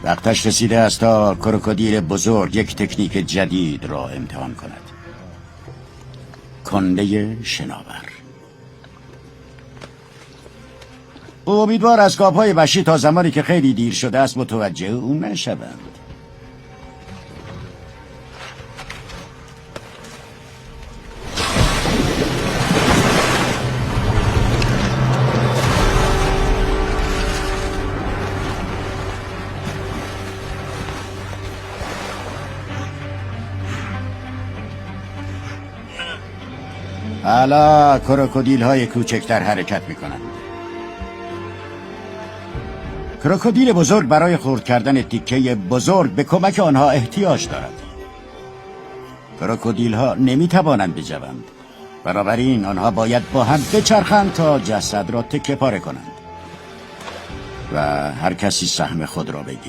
وقتش رسیده است تا کروکودیل بزرگ یک تکنیک جدید را امتحان کند. کنده شناور. امیدوار از گاوهای وحشی تا زمانی که خیلی دیر شده است متوجه او نشوند. حالا کروکودیل های کوچکتر حرکت میکنند. کروکودیل بزرگ برای خورد کردن تیکه بزرگ به کمک آنها احتیاج دارد. کروکودیل ها نمیتوانند بجوند. بنابراین آنها باید با هم بچرخند تا جسد را تکه پاره کنند و هر کسی سهم خود را بگیرد.